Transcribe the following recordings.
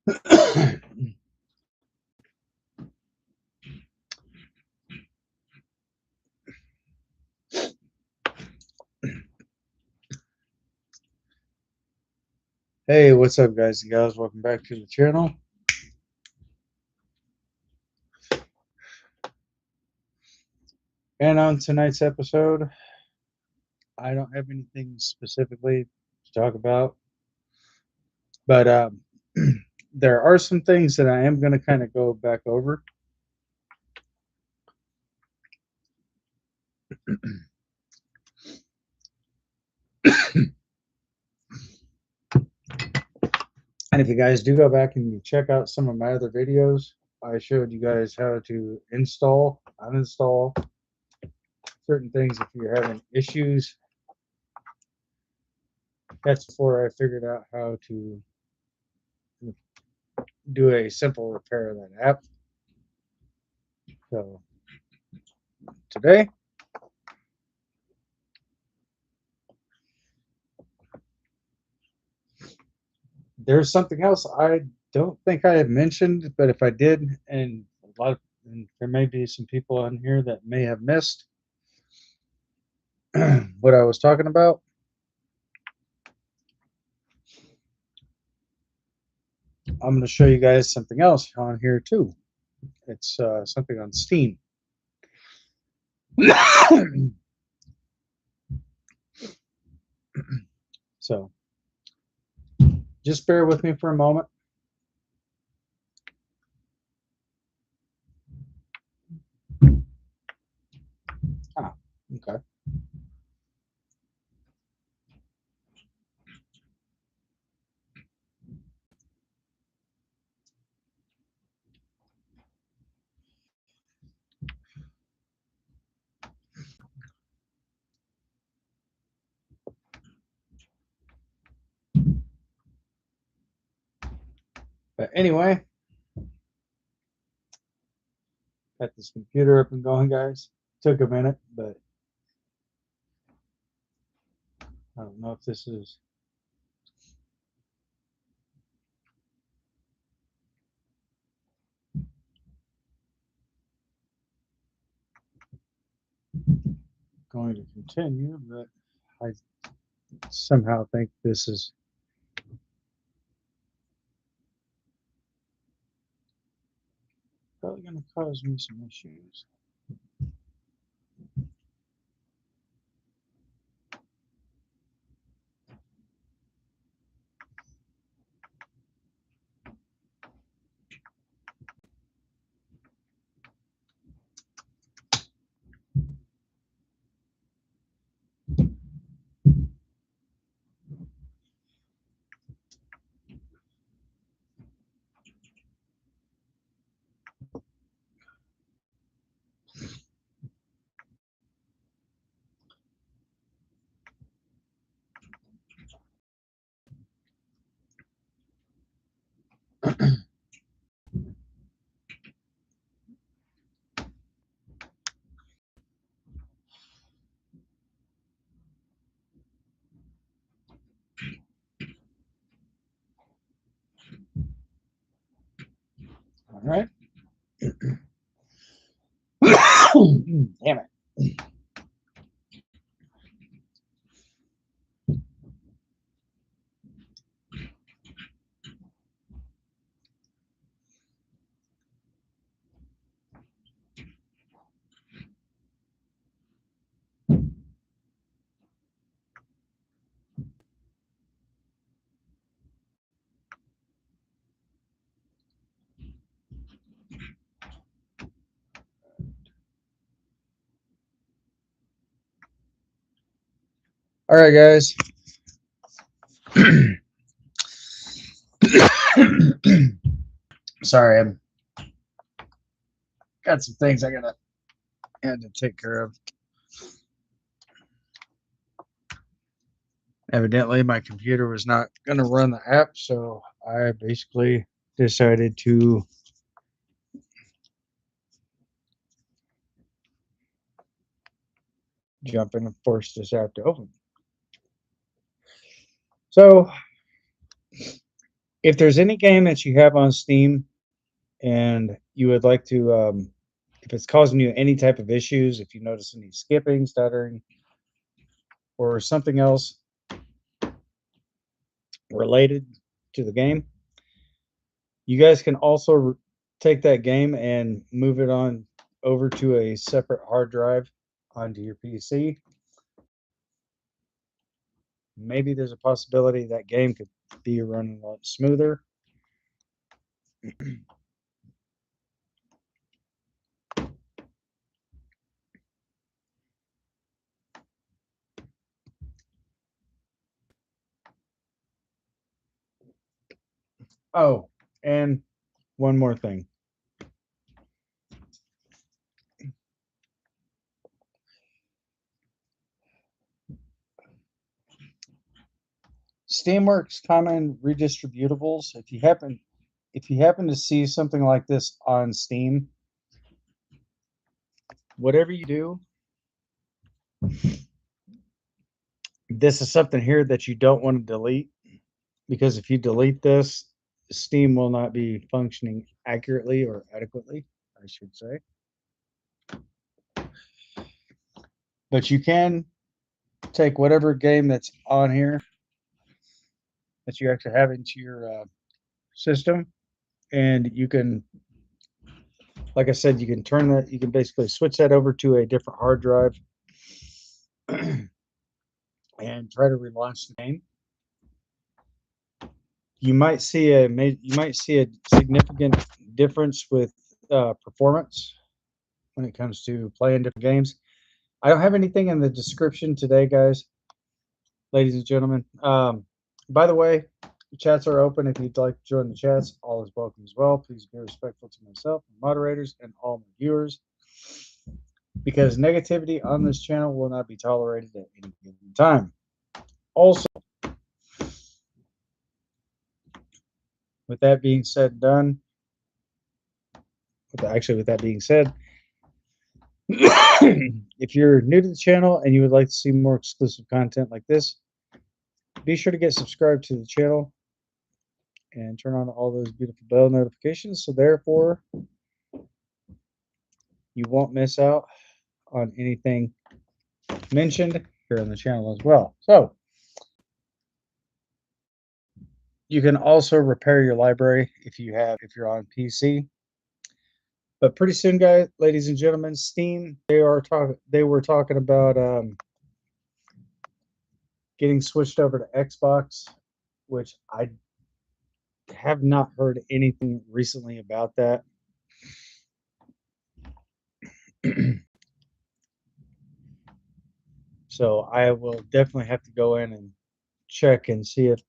Hey, what's up, guys and gals? Welcome back to the channel. And on tonight's episode, I don't have anything specifically to talk about, but there are some things that I am going to kind of go back over. And if you guys do go back and you check out some of my other videos, I showed you guys how to install, uninstall certain things if you're having issues. That's before I figured out how to do a simple repair of that app. So today, there's something else I don't think I had mentioned, but if I did, and and there may be some people on here that may have missed what I was talking about. I'm going to show you guys something else on here too. It's something on Steam. So just bear with me for a moment. Ah, okay. But anyway, got this computer up and going, guys. Took a minute, but I don't know if this is. Going to continue, but I somehow think this is probably going to cause me some issues. All right. Damn it. All right, guys. Sorry, I've got some things I had to take care of. Evidently, my computer was not going to run the app, so I basically decided to jump in and force this app to open. So If there's any game that you have on Steam and you would like to, if it's causing you any type of issues, if you notice any skipping, stuttering, or something else related to the game, you guys can also take that game and move it on over to a separate hard drive onto your PC. Maybe there's a possibility that game could be running a lot smoother. Oh, and one more thing. Steamworks common redistributables. If you happen to see something like this on Steam, whatever you do, this is something here that you don't want to delete, because if you delete this, Steam will not be functioning accurately or adequately, I should say. But you can take whatever game that's on here that you actually have into your system, and you can, like I said, you can turn that, you can basically switch that over to a different hard drive and try to relaunch the game. You might see a significant difference with performance when it comes to playing different games. I don't have anything in the description today, guys, ladies and gentlemen. By the way, the chats are open. If you'd like to join the chats, all is welcome as well. Please be respectful to myself, and moderators, and all my viewers, because negativity on this channel will not be tolerated at any given time. Also, with that being said, with that being said, if you're new to the channel and you would like to see more exclusive content like this, be sure to get subscribed to the channel and turn on all those beautiful bell notifications, so therefore you won't miss out on anything mentioned here on the channel as well. So you can also repair your library if you're on PC. But pretty soon, guys, ladies and gentlemen, Steam, they were talking about getting switched over to Xbox, which I have not heard anything recently about that. So I will definitely have to go in and check and see if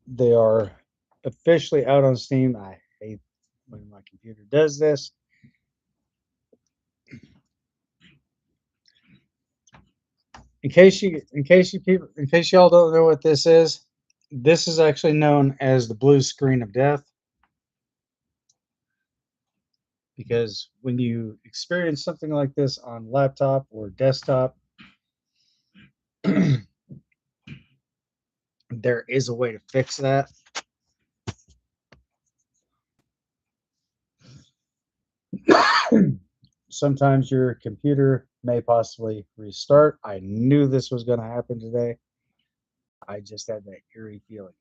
they are officially out on Steam. I hate when my computer does this. In case y'all don't know what this is actually known as the blue screen of death, because when you experience something like this on laptop or desktop, there is a way to fix that. Sometimes your computer may possibly restart. I knew this was going to happen today. I just had that eerie feeling.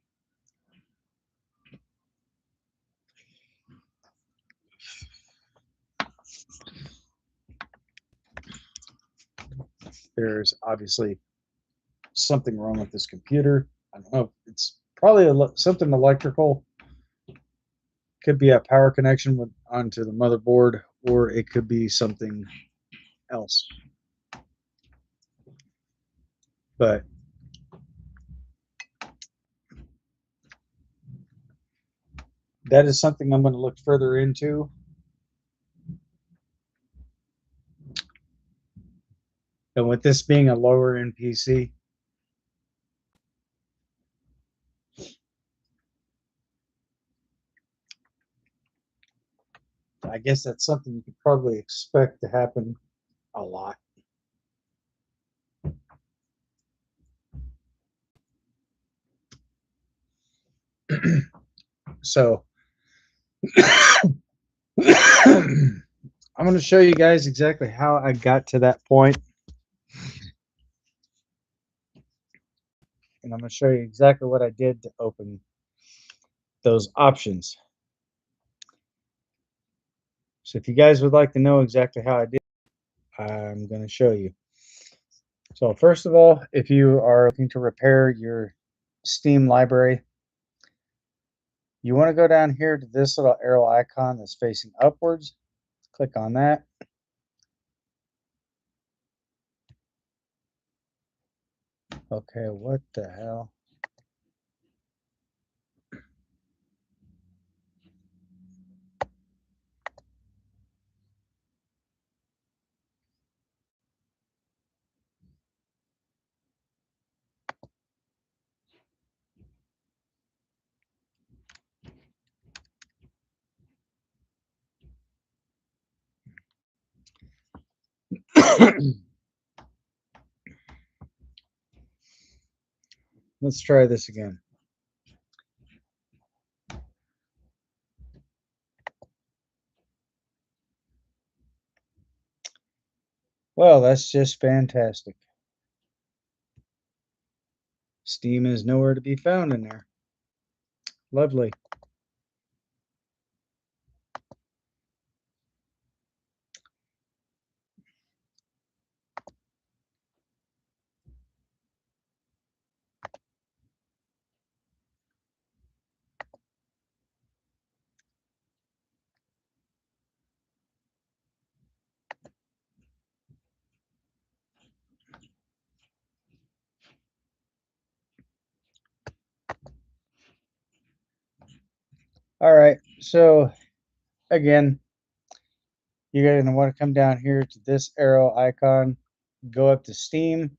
There's obviously something wrong with this computer. I don't know. It's probably something electrical. Could be a power connection onto the motherboard, or it could be something else. But that is something I'm going to look further into. And with this being a lower end PC, I guess that's something you could probably expect to happen a lot. So I'm going to show you guys exactly how I got to that point, and I'm going to show you exactly what I did to open those options. So if you guys would like to know exactly how I did, I'm going to show you. So first of all, if you are looking to repair your Steam library, you want to go down here to this little arrow icon that's facing upwards. Click on that. Okay, what the hell? Let's try this again. Well, that's just fantastic. Steam is nowhere to be found in there. Lovely. All right, so again, you're going to want to come down here to this arrow icon, go up to Steam,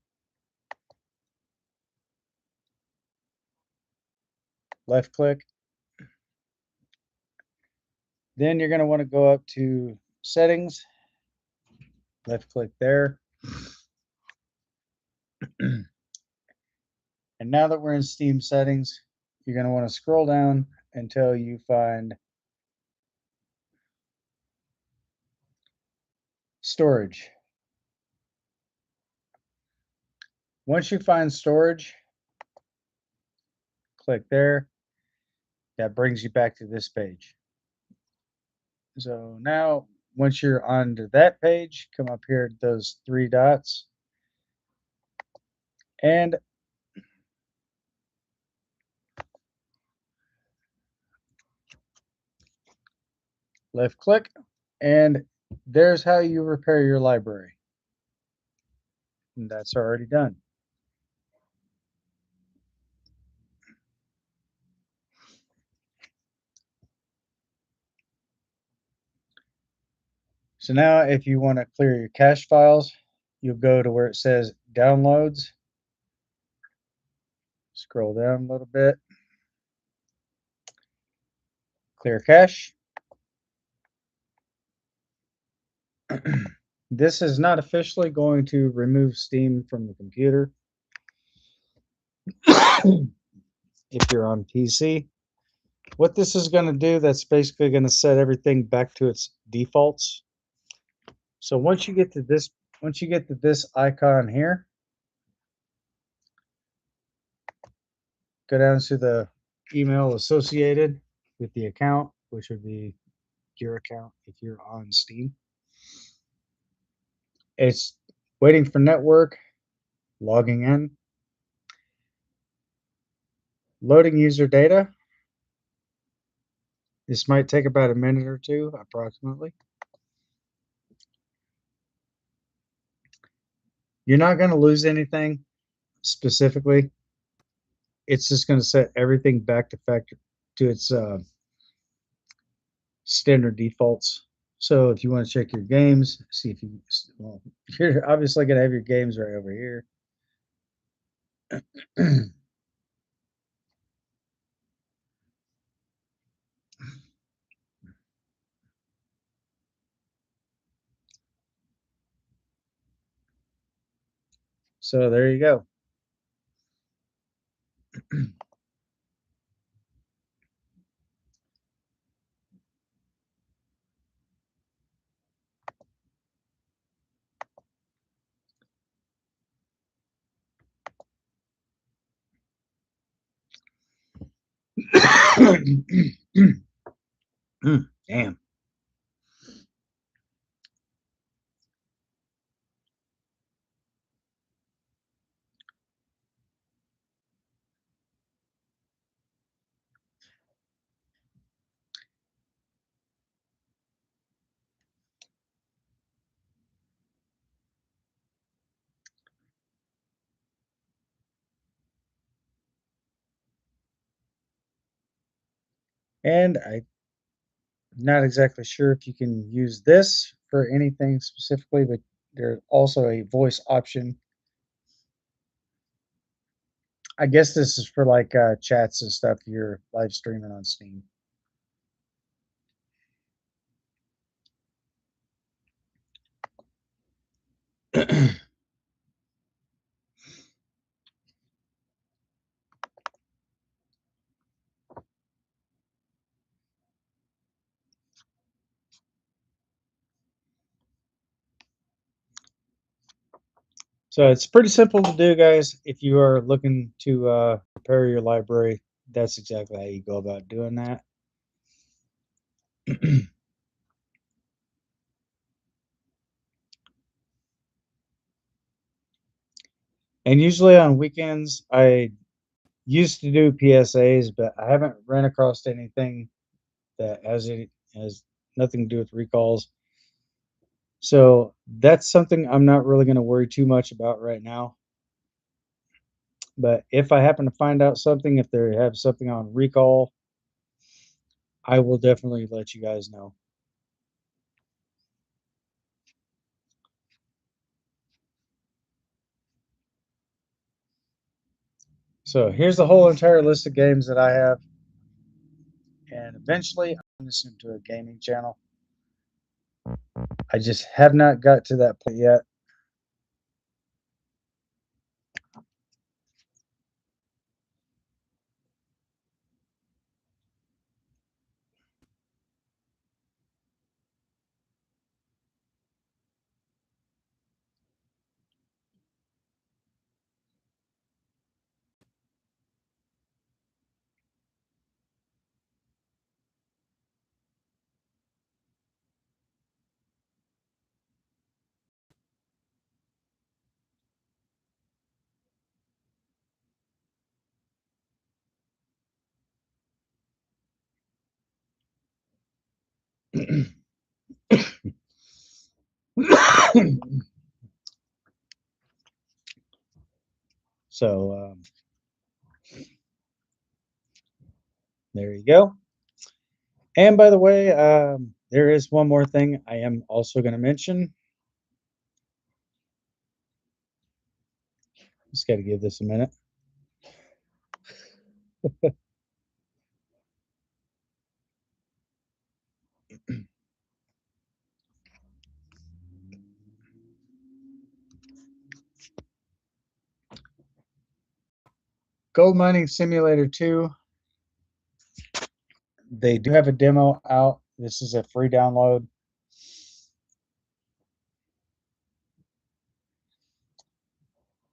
left click. Then you're going to want to go up to Settings, left click there. And now that we're in Steam settings, you're going to want to scroll down until you find storage. Once you find storage, click there. That brings you back to this page. So now, once you're onto that page, come up here to those three dots and left click, and there's how you repair your library. And that's already done. So now if you want to clear your cache files, you'll go to where it says downloads. Scroll down a little bit. Clear cache. This is not officially going to remove Steam from the computer. If you're on PC, what this is going to do, that's basically going to set everything back to its defaults. So once you get to this icon here, go down to the email associated with the account, which would be your account if you're on Steam. It's waiting for network, logging in, loading user data. This might take about a minute or two, approximately. You're not going to lose anything specifically. It's just going to set everything back to its standard defaults. So if you want to check your games, see if you, well, you're obviously going to have your games right over here. So there you go. Damn. And I'm not exactly sure if you can use this for anything specifically, but there's also a voice option. I guess this is for like chats and stuff you're live streaming on Steam. So it's pretty simple to do, guys. If you are looking to prepare your library, that's exactly how you go about doing that. And usually on weekends, I used to do PSAs, but I haven't ran across anything that has nothing to do with recalls. So that's something I'm not really going to worry too much about right now. But if I happen to find out something, if they have something on recall, I will definitely let you guys know. So here's the whole entire list of games that I have. And eventually I'm going to turn to a gaming channel. I just have not got to that point yet. So there you go. And by the way, there is one more thing I am also going to mention. Just got to give this a minute. Gold Mining Simulator 2. They do have a demo out. This is a free download.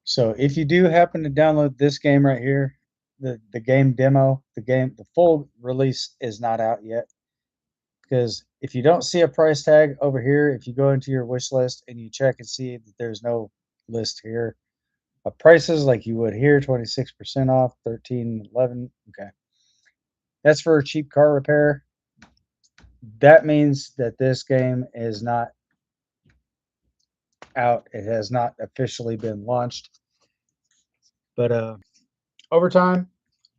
So if you do happen to download this game right here, the game demo, the full release is not out yet. Because if you don't see a price tag over here, if you go into your wish list and you check and see that there's no list here of prices like you would here, 26% off, 13.11. Okay. That's for a cheap car repair. That means that this game is not out. It has not officially been launched. But over time,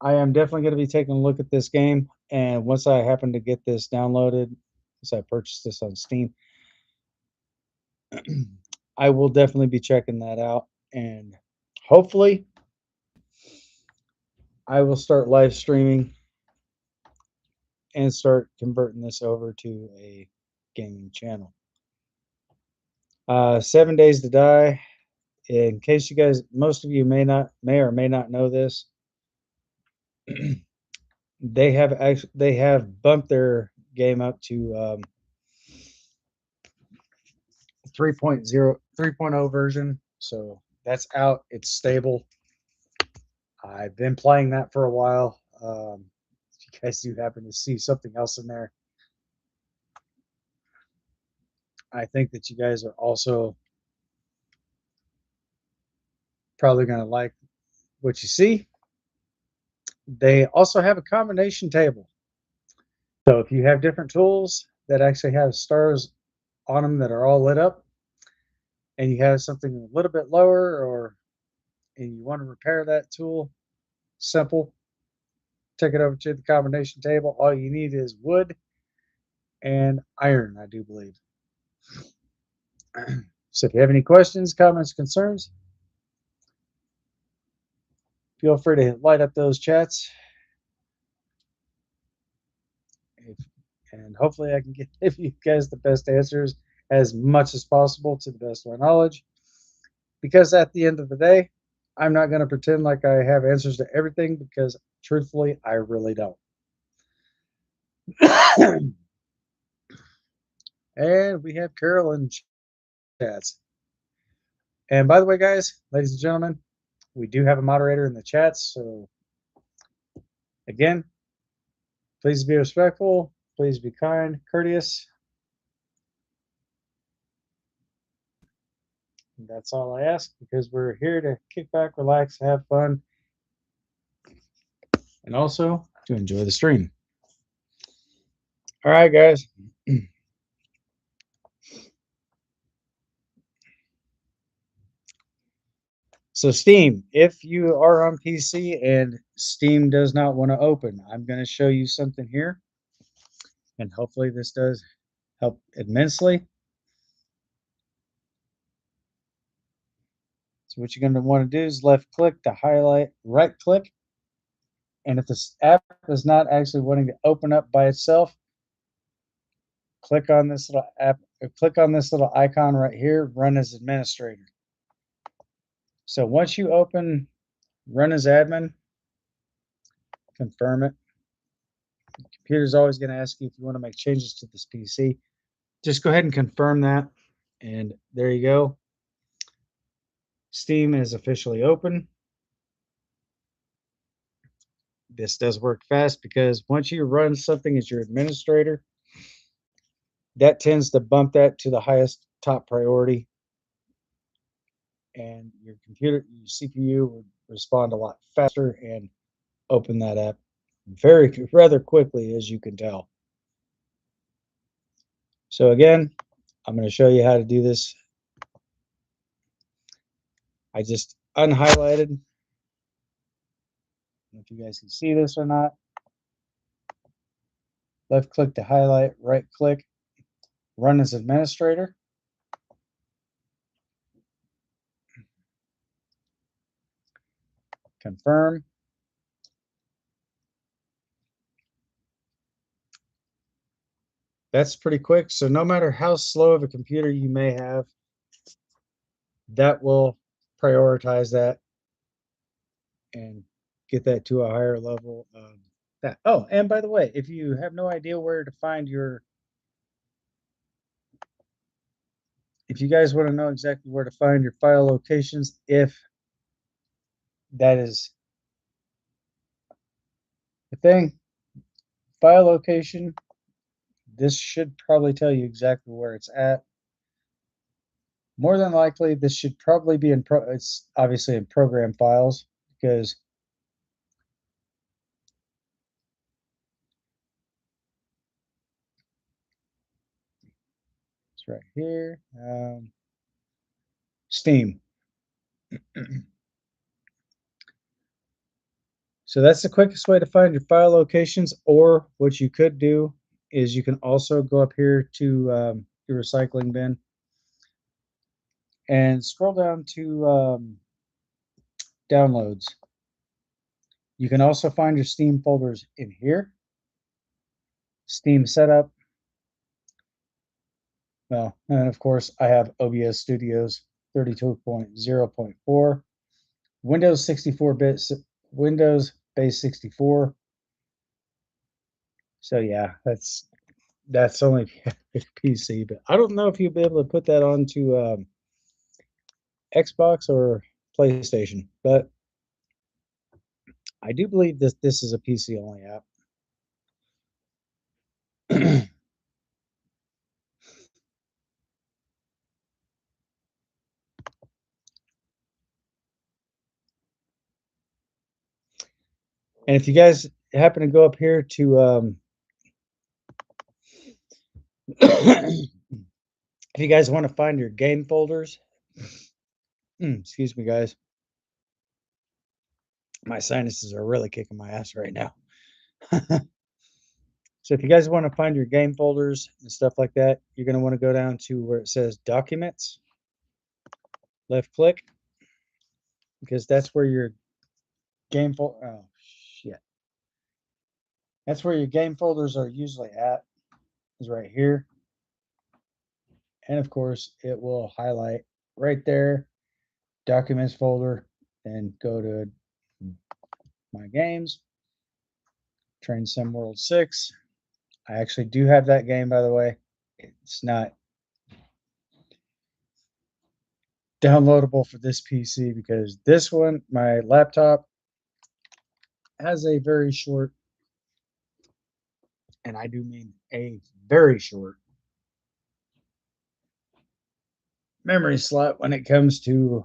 I am definitely going to be taking a look at this game. And once I happen to get this downloaded, once I purchase this on Steam, I will definitely be checking that out. And hopefully, I will start live streaming and start converting this over to a gaming channel. 7 Days to Die. In case you guys, most of you may or may not know this, they have bumped their game up to 3.0 3.0 version. So that's out. It's stable. I've been playing that for a while. If you you guys do happen to see something else in there, I think that you guys are also probably going to like what you see. They also have a combination table. So if you have different tools that actually have stars on them that are all lit up, and you have something a little bit lower, or and you want to repair that tool, simple. Take it over to the combination table. All you need is wood and iron, I do believe. So if you have any questions, comments, concerns, feel free to light up those chats. If, and hopefully I can give you guys the best answers as much as possible to the best of my knowledge. Because at the end of the day, I'm not going to pretend like I have answers to everything because truthfully, I really don't. And we have Carol in chats. And by the way, guys, ladies and gentlemen, we do have a moderator in the chats. So again, please be respectful. Please be kind, courteous. And that's all I ask because we're here to kick back, relax, have fun, and also to enjoy the stream. All right, guys. So Steam, if you are on PC and Steam does not want to open, I'm going to show you something here. And hopefully this does help immensely. So what you're going to want to do is left click to highlight, right click. And if this app is not actually wanting to open up by itself, click on this little app, or click on this little icon right here, run as administrator. So once you open run as admin, confirm it. The computer's always going to ask you if you want to make changes to this PC. Just go ahead and confirm that. And there you go. Steam is officially open. This does work fast because once you run something as your administrator, that tends to bump that to the highest top priority. And your computer, your CPU would respond a lot faster and open that app rather quickly, as you can tell. So again, I'm going to show you how to do this. I just unhighlighted. If you guys can see this or not. Left click to highlight, right click, run as administrator. Confirm. That's pretty quick. So no matter how slow of a computer you may have, that will prioritize that and get that to a higher level of that. Oh, and by the way, if you have no idea where to find your, if you guys want to know exactly where to find your file locations, if that is the thing, file location, this should probably tell you exactly where it's at. More than likely, this should probably be in it's obviously in program files because it's right here. Steam. So that's the quickest way to find your file locations. Or what you could do is you can also go up here to your recycling bin and scroll down to downloads. You can also find your Steam folders in here. Steam setup. Well, and of course, I have OBS Studios 32.0.4, Windows 64-bit, Windows base 64. So yeah, that's only PC, but I don't know if you'll be able to put that onto Xbox or PlayStation, but I do believe this is a PC only app. And if you guys happen to go up here to, if you guys want to find your game folders, excuse me, guys, my sinuses are really kicking my ass right now. So if you guys want to find your game folders and stuff like that, you're going to want to go down to where it says Documents, left click, because that's where your game folder. Oh shit! That's where your game folders are usually at. Is right here, and of course it will highlight right there, Documents folder, and go to My Games, Train Sim World 6. I actually do have that game, by the way. It's not downloadable for this PC because this one, my laptop, has a very short, and I do mean a very short, memory slot when it comes to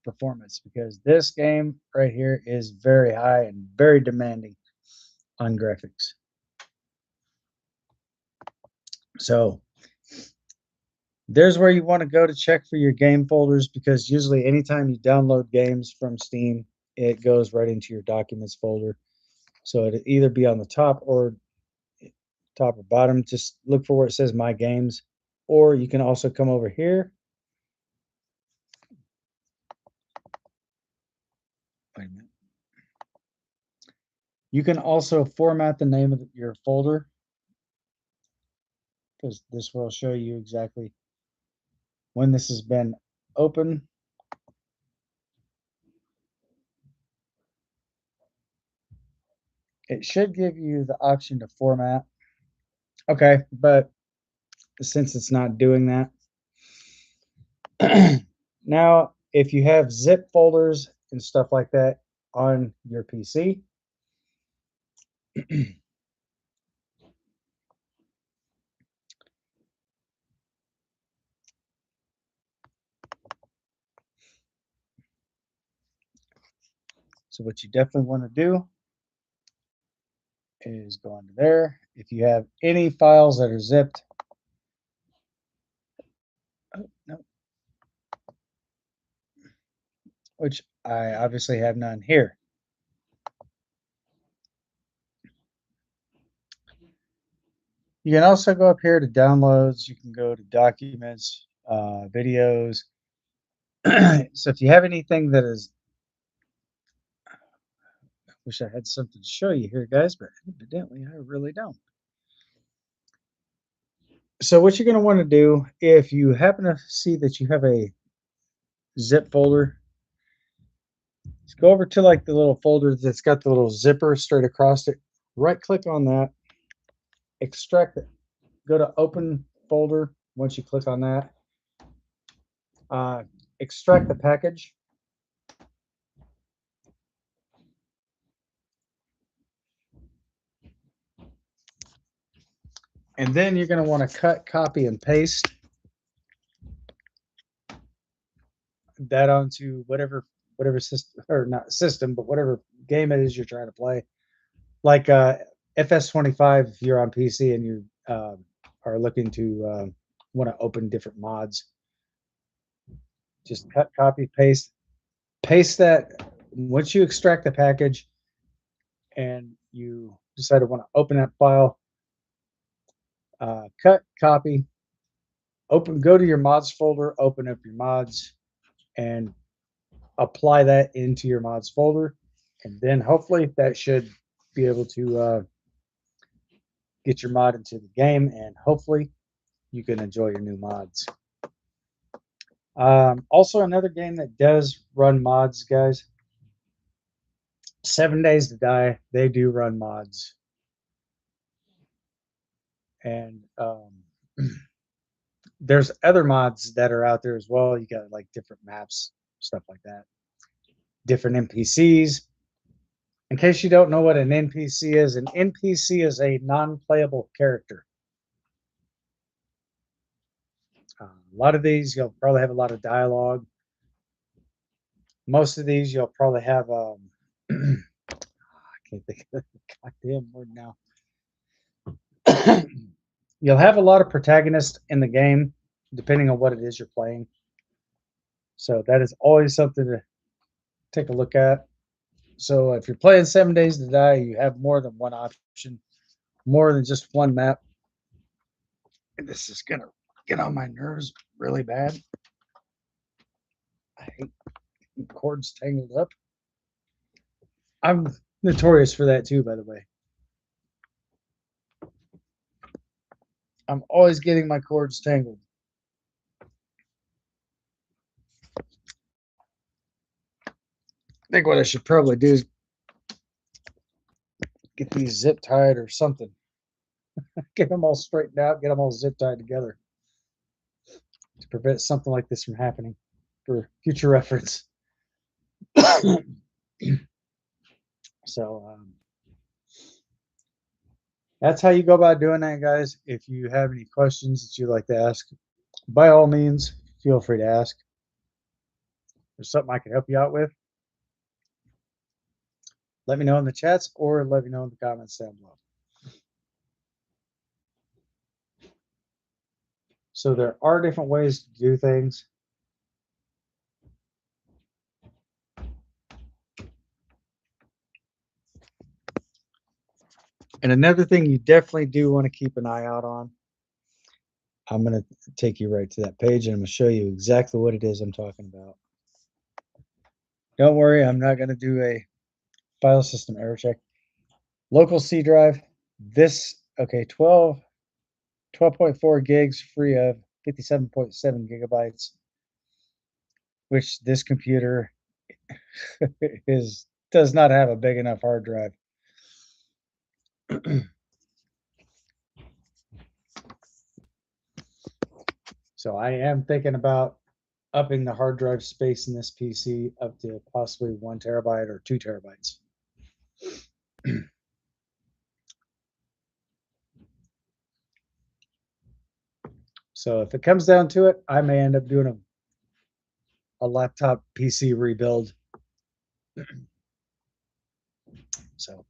performance, because this game right here is very high and very demanding on graphics. So there's where you want to go to check for your game folders, because usually anytime you download games from Steam, it goes right into your Documents folder. So it'll either be on the top or bottom. Just look for where it says My Games, or you can also come over here. Wait a minute. You can also format the name of your folder, because this will show you exactly when this has been open. It should give you the option to format. Okay, but since it's not doing that, now if you have zip folders and stuff like that on your PC, so what you definitely want to do is go under there. If you have any files that are zipped, oh, no, which I obviously have none here. You can also go up here to downloads. You can go to documents, videos. So if you have anything that is, I wish I had something to show you here, guys, but evidently I really don't. So what you're going to want to do, if you happen to see that you have a zip folder, just go over to like the little folder that's got the little zipper straight across it. Right click on that, extract it, go to open folder. Once you click on that, extract the package. And then you're going to want to cut, copy, and paste that onto whatever system, or not system, but whatever game it is you're trying to play. Like FS25, if you're on PC and you are looking to want to open different mods, just cut, copy, paste that. Once you extract the package and you decide to want to open that file, cut, copy, open, go to your mods folder, open up your mods, and apply that into your mods folder. And then hopefully that should be able to get your mod into the game, and hopefully you can enjoy your new mods. Also, another game that does run mods, guys, 7 Days to Die. They do run mods. And there's other mods that are out there as well. You got like different maps, stuff like that, different NPCs. In case you don't know what an NPC is, an NPC is a non-playable character. A lot of these, you'll probably have a lot of dialogue. Most of these, you'll probably have, I can't think of the goddamn word now. You'll have a lot of protagonists in the game, depending on what it is you're playing. So that is always something to take a look at. So if you're playing 7 Days to Die, you have more than one option, more than just one map. And this is gonna get on my nerves really bad. I hate cords tangled up. I'm notorious for that too, by the way. I'm always getting my cords tangled. I think what I should probably do is get these zip tied or something. Get them all straightened out, get them all zip tied together to prevent something like this from happening for future reference. So that's how you go about doing that, guys. If you have any questions that you'd like to ask, by all means, feel free to ask. If there's something I can help you out with, let me know in the chats or let me know in the comments down below. So there are different ways to do things. And another thing you definitely do want to keep an eye out on, I'm going to take you right to that page and I'm going to show you exactly what it is I'm talking about. Don't worry, I'm not going to do a file system error check. Local C drive, this, okay, 12.4 gigs free of 57.7 gigabytes, which this computer does not have a big enough hard drive. So I am thinking about upping the hard drive space in this PC up to possibly 1 terabyte or 2 terabytes. So if it comes down to it, I may end up doing a laptop PC rebuild. So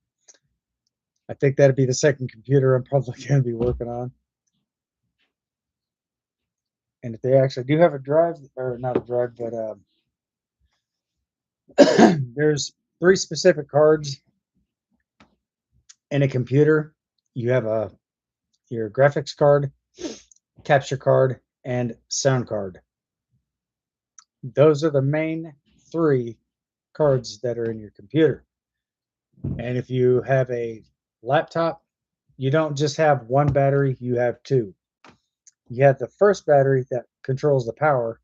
I think that'd be the second computer I'm probably going to be working on. And if they actually do have a drive, or not a drive, but there's 3 specific cards in a computer. You have your graphics card, capture card, and sound card. Those are the main 3 cards that are in your computer. And if you have a laptop, you don't just have one battery, you have 2. You have the first battery that controls the power,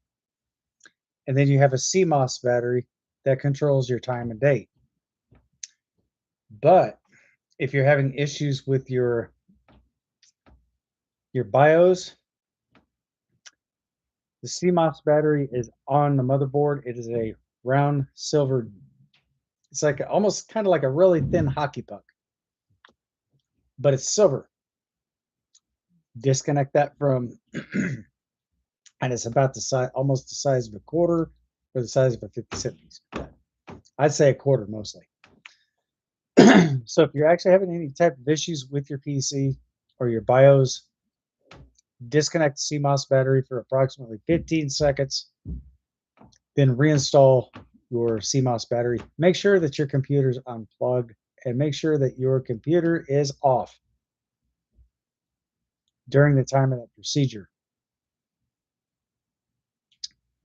and then you have a CMOS battery that controls your time and date. But if you're having issues with your BIOS, the CMOS battery is on the motherboard. It is a round silver, it's like almost kind of like a really thin hockey puck, but it's silver. Disconnect that from, and it's about the size, almost the size of a quarter or the size of a 50-cent piece. I'd say a quarter mostly. So if you're actually having any type of issues with your PC or your BIOS, disconnect the CMOS battery for approximately 15 seconds, then reinstall your CMOS battery. Make sure that your computer's unplugged and make sure that your computer is off during the time of that procedure.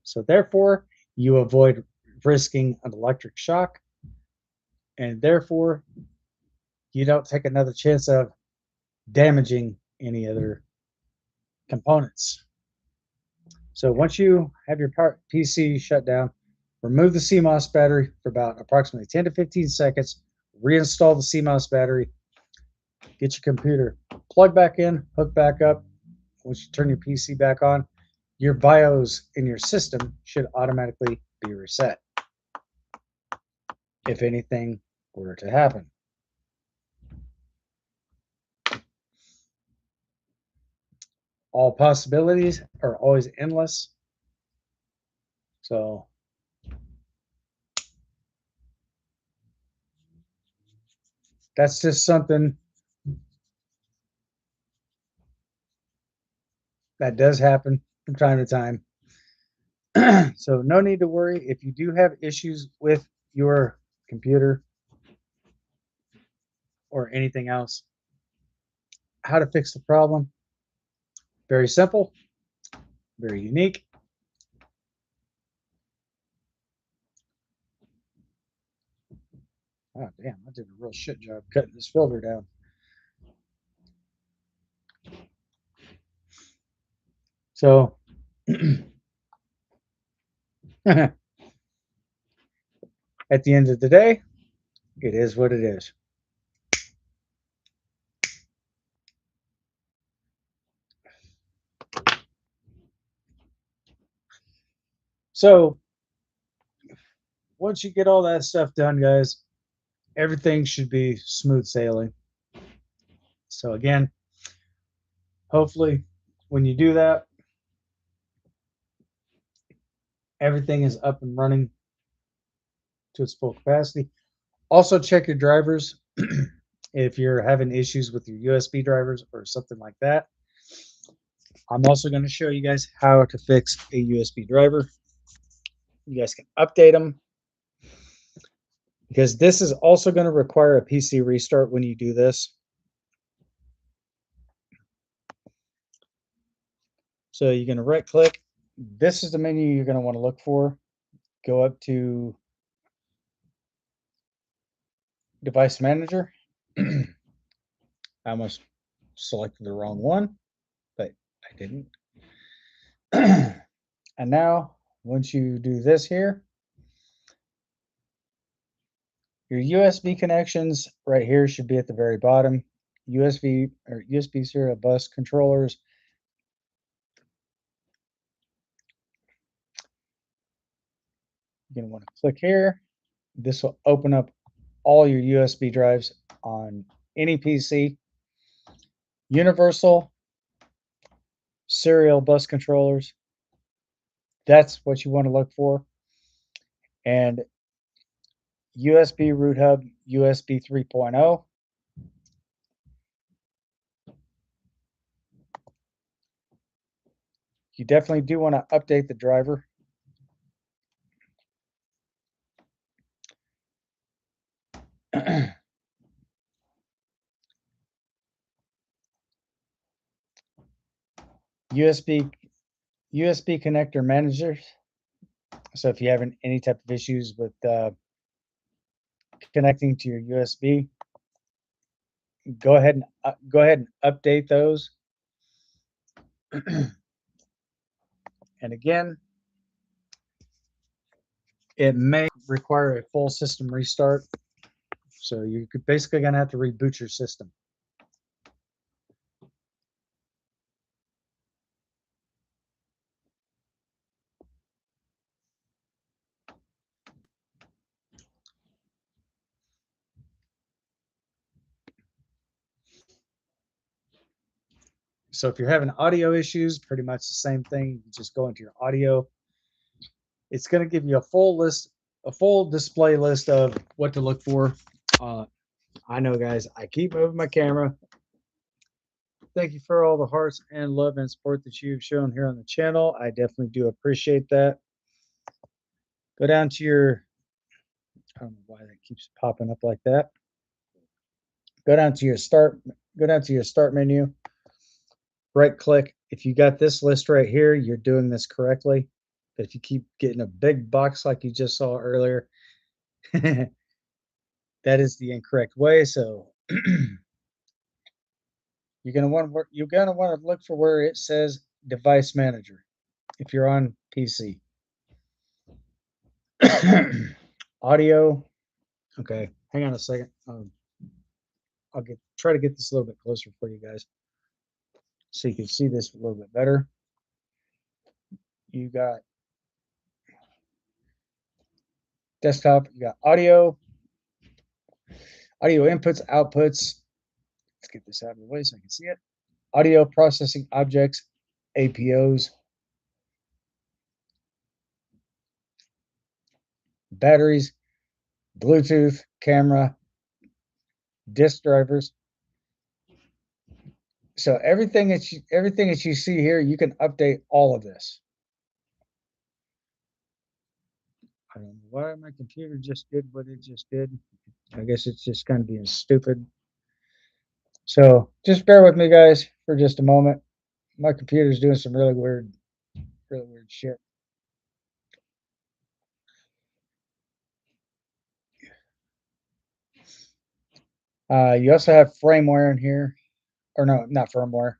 So therefore, you avoid risking an electric shock, and therefore, you don't take another chance of damaging any other components. So once you have your PC shut down, remove the CMOS battery for about approximately 10 to 15 seconds, reinstall the CMOS battery, get your computer plugged back in, hook back up. Once you turn your PC back on, your BIOS in your system should automatically be reset. If anything for it to happen. All possibilities are always endless. So that's just something that does happen from time to time. So no need to worry if you do have issues with your computer or anything else. How to fix the problem? Very simple, very unique. Oh damn, I did a real shit job cutting this filter down. So at the end of the day, it is what it is. So once you get all that stuff done, guys, everything should be smooth sailing. So again, hopefully when you do that, everything is up and running to its full capacity. Also check your drivers if you're having issues with your USB drivers or something like that. I'm also going to show you guys how to fix a USB driver. You guys can update them because this is also going to require a PC restart when you do this. So you're going to right click. This is the menu you're going to want to look for. Go up to Device Manager. I almost selected the wrong one, but I didn't. And now, once you do this here, your USB connections right here should be at the very bottom. USB or USB serial bus controllers. You're going to want to click here. This will open up all your USB drives on any PC. Universal serial bus controllers. That's what you want to look for. And USB root hub USB 3.0. You definitely do want to update the driver. USB connector managers. So if you have any type of issues with connecting to your USB, go ahead and update those. And again, it may require a full system restart. So you're basically going to have to reboot your system. So if you're having audio issues, pretty much the same thing. You just go into your audio. It's going to give you a full display list of what to look for. I know, guys, I keep moving my camera. Thank you for all the hearts and love and support that you've shown here on the channel. I definitely do appreciate that. Go down to your, I don't know why that keeps popping up like that. Go down to your start menu, right click. If you got this list right here, you're doing this correctly. But if you keep getting a big box like you just saw earlier, that is the incorrect way. So you're gonna want to look for where it says device manager if you're on PC. Audio. Okay, hang on a second. I'll try to get this a little bit closer for you guys so you can see this a little bit better. You got desktop, you got audio, Audio inputs, outputs. Let's get this out of the way so I can see it. Audio processing objects, APOs, batteries, Bluetooth, camera, disk drivers. So everything that you see here, you can update all of this. I don't know why my computer just did what it just did. I guess it's just kind of being stupid. So just bear with me, guys, for just a moment. My computer's doing some really weird shit. You also have firmware in here, or no, not firmware,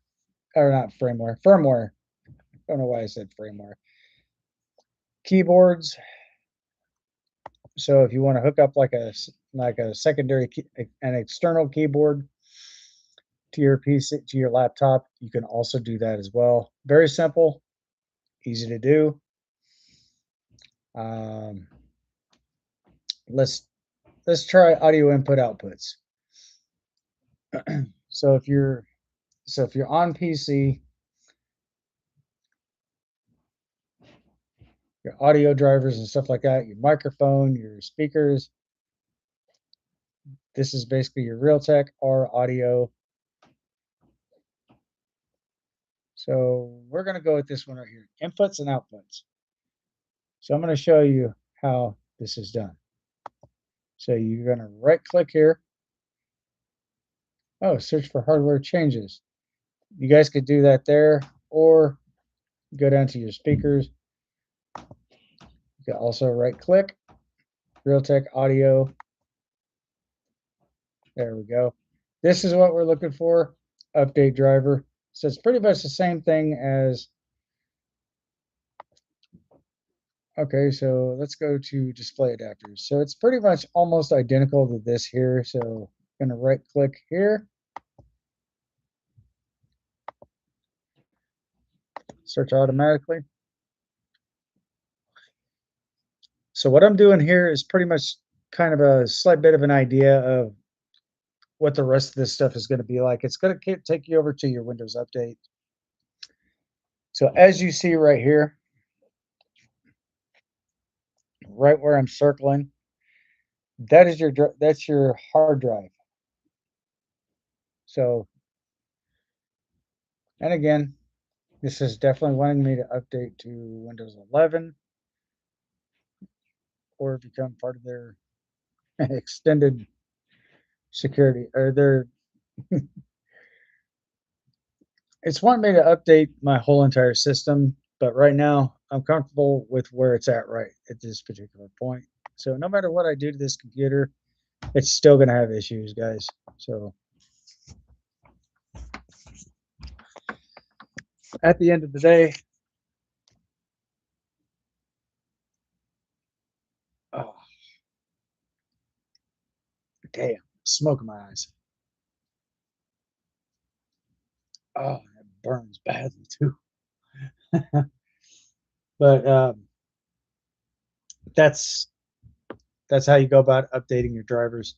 or not firmware, firmware. I don't know why I said firmware. Keyboards. So if you want to hook up like a secondary an external keyboard to your PC to your laptop, you can also do that as well. Very simple, easy to do. Um, let's let's try audio input outputs. so if you're if you're on PC, your audio drivers and stuff like that, your microphone, your speakers, this is basically your Realtek R audio. So we're going to go with this one right here, inputs and outputs. So I'm going to show you how this is done. So you're going to right click here. Oh, search for hardware changes. You guys could do that there, or go down to your speakers. You can also right click, Realtek Audio. There we go. This is what we're looking for, update driver. So it's pretty much the same thing as, okay, so let's go to display adapters. So it's pretty much almost identical to this here. So I'm going to right click here. Search automatically. So what I'm doing here is pretty much kind of a slight bit of an idea of what the rest of this stuff is going to be like. It's going to take you over to your Windows Update. So as you see right here, right where I'm circling, that's your hard drive. So, and again, this is definitely wanting me to update to Windows 11 or become part of their extended security or their. It's wanting me to update my whole entire system, but right now I'm comfortable with where it's at right at this particular point. So no matter what I do to this computer, it's still going to have issues, guys. So at the end of the day, oh, damn, smoke in my eyes. Oh, it burns badly too. But that's that's how you go about updating your drivers.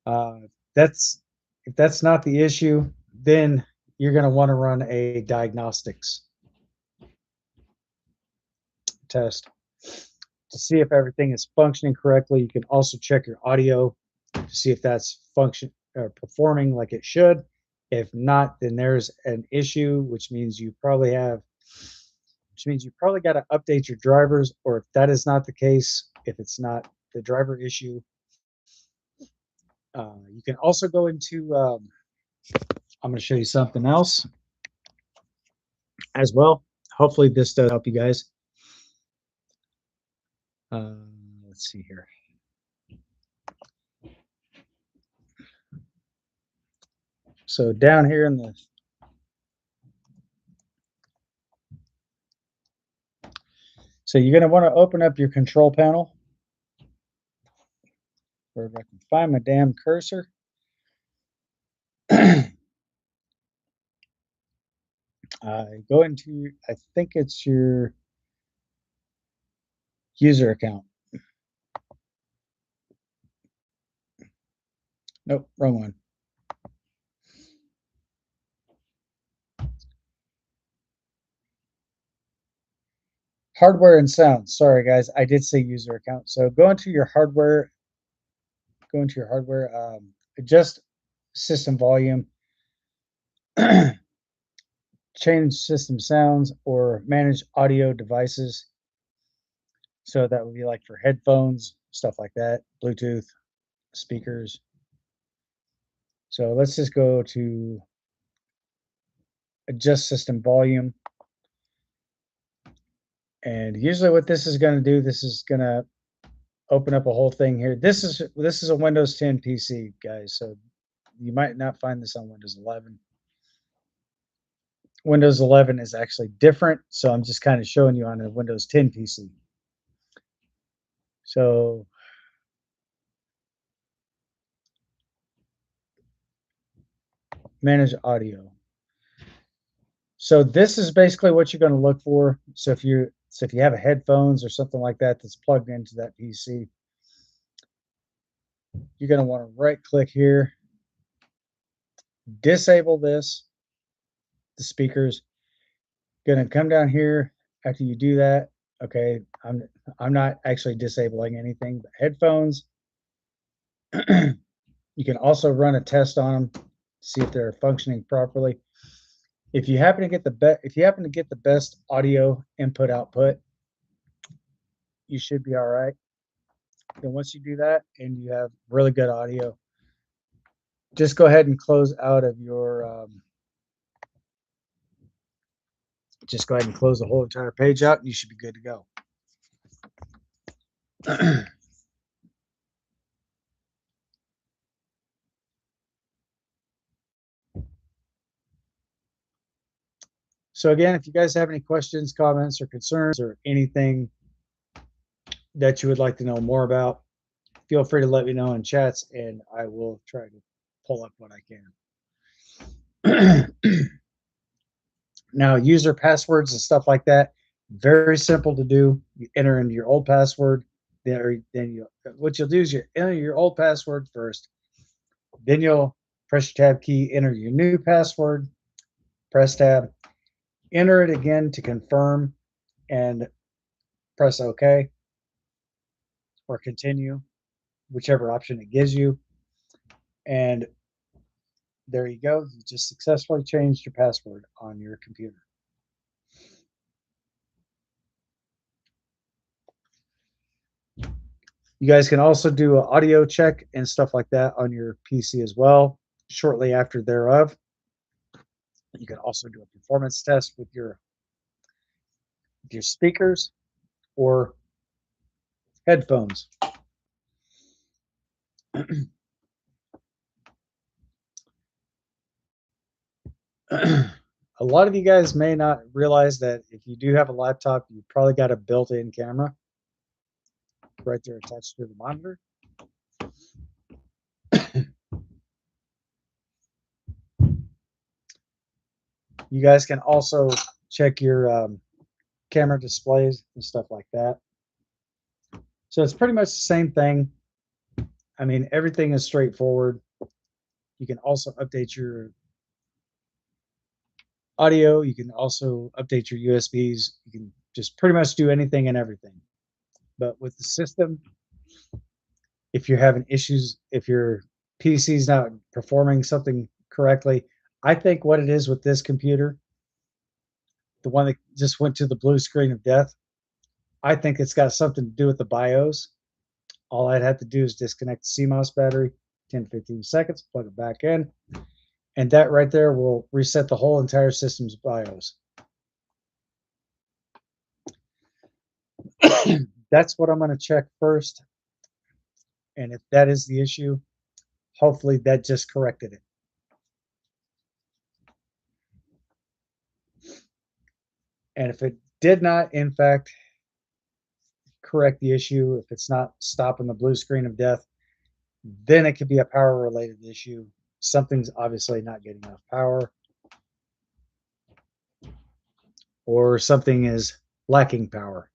Uh, that's if that's not the issue, then you're going to want to run a diagnostics test to see if everything is functioning correctly. You can also check your audio to see if that's function or performing like it should. If not, then there's an issue, which means you probably got to update your drivers. Or if that is not the case, if it's not the driver issue, you can also go into. I'm going to show you something else as well. Hopefully, this does help you guys. Let's see here. So down here in the so you're going to want to open up your control panel. Where if I can find my damn cursor. Go into, I think it's your user account. Nope, wrong one. Hardware and sound. Sorry, guys, I did say user account. So go into your hardware. Go into your hardware. Adjust system volume. Change system sounds or manage audio devices. So that would be like for headphones, stuff like that, Bluetooth, speakers. So let's just go to adjust system volume. And usually what this is going to do, this is going to open up a whole thing here. This is a Windows 10 PC, guys. So you might not find this on Windows 11. Windows 11 is actually different. So I'm just kind of showing you on a Windows 10 PC. So manage audio. So this is basically what you're going to look for. So if you have a headphones or something like that that's plugged into that PC, you're going to want to right click here, disable this, the speakers. Going to come down here after you do that. Okay, I'm not actually disabling anything, but headphones. You can also run a test on them, see if they're functioning properly. If you happen to get the best audio input output, you should be all right. Then once you do that and you have really good audio, just go ahead and close out of your just go ahead and close the whole entire page out and you should be good to go. So again, if you guys have any questions, comments, or concerns, or anything that you would like to know more about, feel free to let me know in chats and I will try to pull up what I can. Now, user passwords and stuff like that, very simple to do. You enter into your old password. What you'll do is you enter your old password first. Then you'll press your tab key, enter your new password, press tab, enter it again to confirm, and press OK or continue, whichever option it gives you. And there you go. You just successfully changed your password on your computer. You guys can also do an audio check and stuff like that on your PC as well, shortly after thereof. You can also do a performance test with your speakers or headphones. A lot of you guys may not realize that if you do have a laptop, you probably got a built-in camera right there attached to the monitor. You guys can also check your camera displays and stuff like that. So it's pretty much the same thing. I mean, everything is straightforward. You can also update your audio. You can also update your USBs. You can just pretty much do anything and everything. But with the system, if you're having issues, if your PC is not performing something correctly, I think what it is with this computer, the one that just went to the blue screen of death, I think it's got something to do with the BIOS. All I'd have to do is disconnect the CMOS battery, 10 to 15 seconds, plug it back in, and that right there will reset the whole entire system's BIOS. That's what I'm going to check first. And if that is the issue, hopefully that just corrected it. And if it did not, in fact, correct the issue, if it's not stopping the blue screen of death, then it could be a power related issue. Something's obviously not getting enough power, or something is lacking power.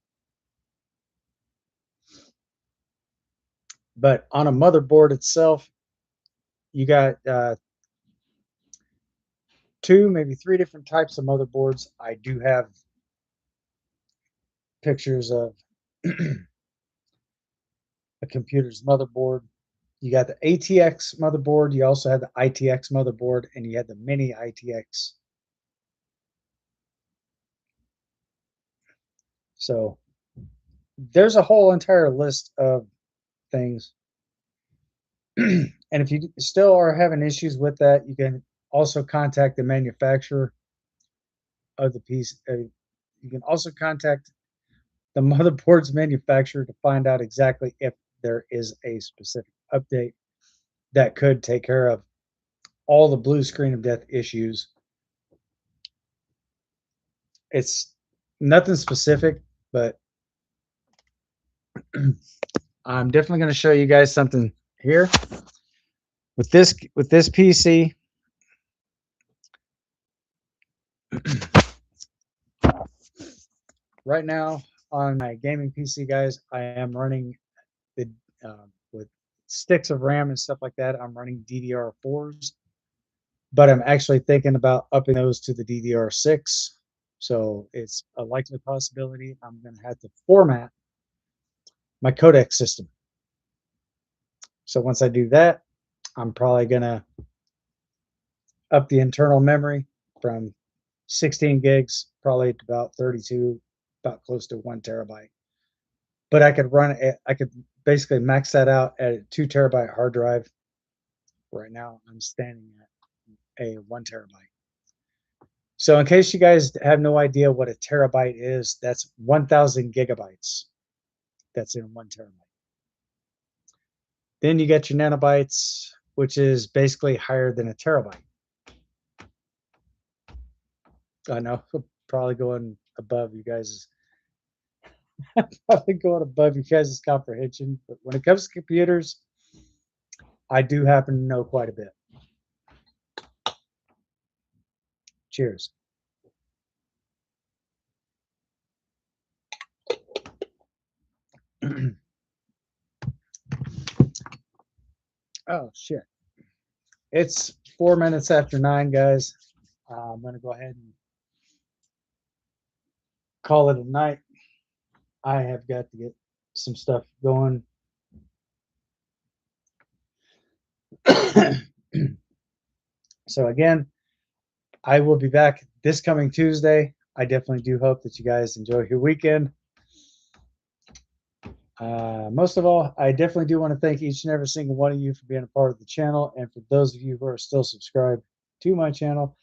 But on a motherboard itself, you got two, maybe three different types of motherboards. I do have pictures of a computer's motherboard. You got the ATX motherboard. You also had the ITX motherboard, and you had the mini ITX. So there's a whole entire list of things. And if you still are having issues with that, you can also contact the manufacturer of the piece. You can also contact the motherboard's manufacturer to find out exactly if there is a specific update that could take care of all the blue screen of death issues. It's nothing specific, but I'm definitely going to show you guys something here with this PC. Right now on my gaming PC, guys, I am running the with sticks of RAM and stuff like that. I'm running DDR4s, but I'm actually thinking about upping those to the DDR6. So it's a likely possibility I'm going to have to format my codec system. So once I do that, I'm probably going to up the internal memory from 16 gigs, probably to about 32, about close to 1 terabyte. But I could run it, I could basically max that out at a 2 terabyte hard drive. Right now, I'm standing at a 1 terabyte. So in case you guys have no idea what a terabyte is, that's 1,000 gigabytes. That's in 1 terabyte. Then you get your nanobytes, which is basically higher than a terabyte. I know, probably going above you guys' probably going above you guys' comprehension. But when it comes to computers, I do happen to know quite a bit. Cheers. Oh shit! It's 4 minutes after 9, guys. I'm gonna go ahead and call it a night. I have got to get some stuff going. So again, I will be back this coming Tuesday. I definitely do hope that you guys enjoy your weekend. Most of all, I definitely do want to thank each and every single one of you for being a part of the channel. And for those of you who are still subscribed to my channel,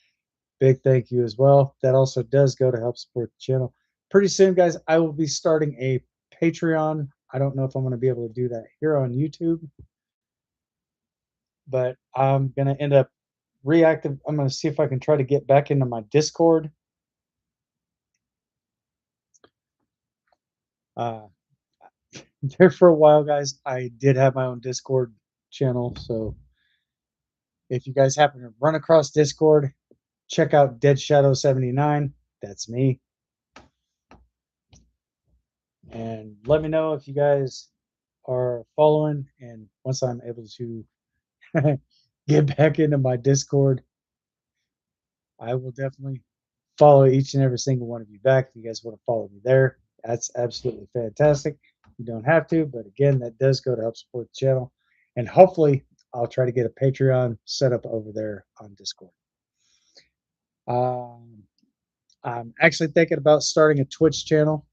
big thank you as well. That also does go to help support the channel. Pretty soon, guys, I will be starting a Patreon. I don't know if I'm going to be able to do that here on YouTube, but I'm going to end up reactive. I'm going to see if I can try to get back into my Discord. Uh, there for a while, guys, I did have my own Discord channel. So if you guys happen to run across Discord, check out Dead Shadow 79. That's me. And let me know if you guys are following. And once I'm able to get back into my Discord, I will definitely follow each and every single one of you back. If you guys want to follow me there, that's absolutely fantastic. You don't have to, but again, that does go to help support the channel. And hopefully, I'll try to get a Patreon set up over there on Discord. I'm actually thinking about starting a Twitch channel.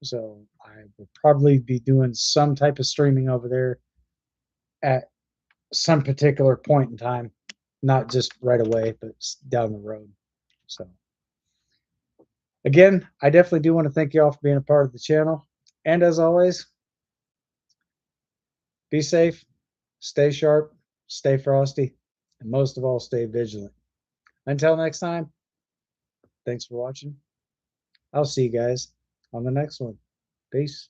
So I will probably be doing some type of streaming over there at some particular point in time, not just right away, but down the road. So again, I definitely do want to thank you all for being a part of the channel. And as always, be safe, stay sharp, stay frosty, and most of all, stay vigilant. Until next time, thanks for watching. I'll see you guys on the next one. Peace.